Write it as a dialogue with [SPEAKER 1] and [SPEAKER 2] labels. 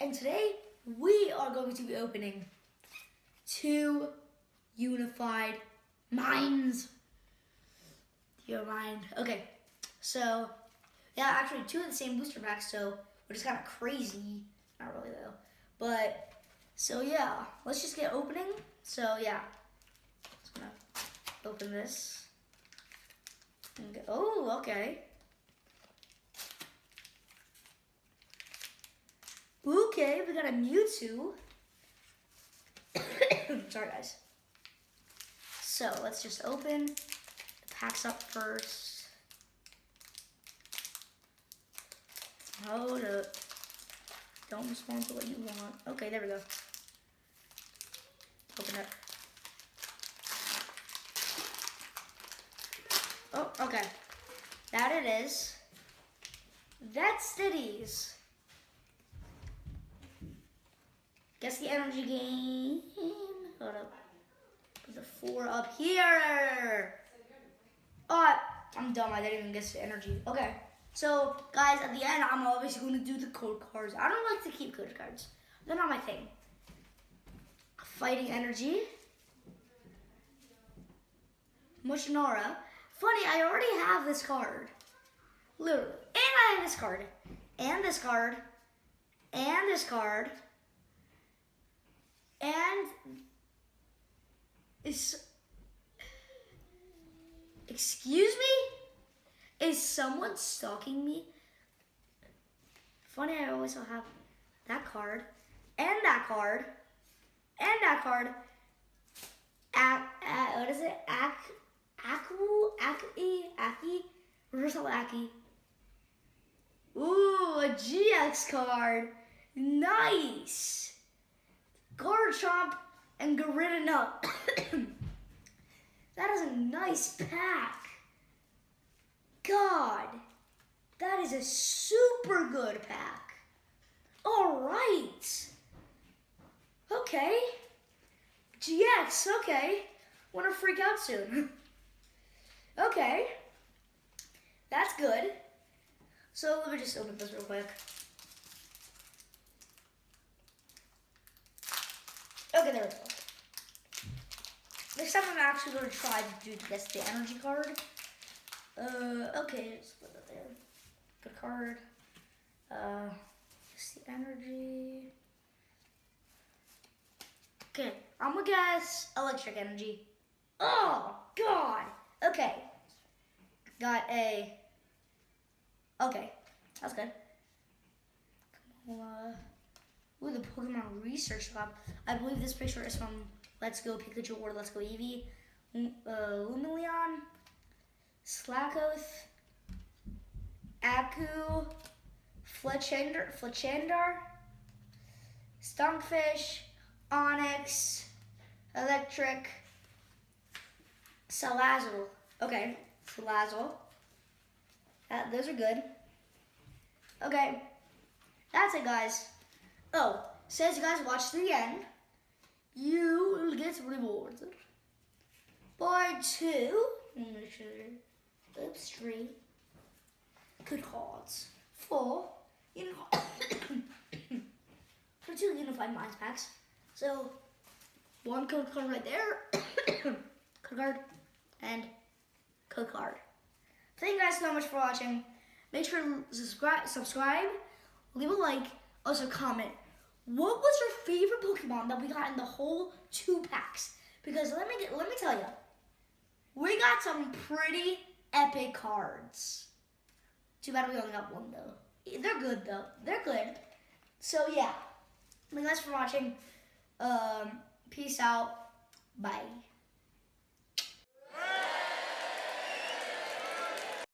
[SPEAKER 1] and today we are going to be opening 2 unified minds. Your mind. Okay, so yeah, actually 2 of the same booster packs, so which is kind of crazy. Not really though, but so yeah, let's just get opening. So yeah, just gonna open this. And oh, okay. Okay, we got a Mewtwo. Sorry, guys. So let's just open the packs up first. Hold up. Don't respond to what you want. Okay, there we go. Open it. Oh, okay. That it is. That's titties. Guess the energy game. Hold up. Put the 4 up here. Oh, I'm dumb. I didn't even guess the energy. Okay. So, guys, at the end, I'm obviously going to do the code cards. I don't like to keep code cards. They're not my thing. Fighting energy. Mushinara. Funny, I already have this card. Literally. And I have this card. And this card. And this card. And excuse me? Is someone stalking me? Funny, I always have that card, and that card, and that card. What is it? Aki? Reversal Aki. Ooh, a GX card. Nice. Garchomp and Gyarados. That is a nice pack. God, that is a super good pack. All right. Okay. GX, okay. Want to freak out soon. Okay. That's good. So let me just open this real quick. Okay, there we go. Next time I'm actually going to try to do guess the energy card. Okay, just put that there. Good card. Guess the energy. Okay, I'm gonna guess electric energy. Oh, God. Okay. Got a. Okay, that's good. Ooh, the Pokemon Research Lab. I believe this picture is from Let's Go Pikachu or Let's Go Eevee. Lumeleon, Slakoth, Aku, Fletchander, Stonkfish, Onyx, Electric, Salazzle. Okay, Salazzle. Those are good. Okay, that's it, guys. Oh, says you guys watch to the end, you will get rewarded by 2, make sure, oops, 3 good cards for, for 2 Unified Minds packs. So, 1 code card right there, code card, and code card. Thank you guys so much for watching. Make sure to subscribe, leave a like, also comment. What was your favorite Pokemon that we got in the whole 2 packs? Because let me tell you, we got some pretty epic cards. Too bad we only got 1 though. They're good though. They're good. So yeah, thank you guys for watching. Peace out. Bye.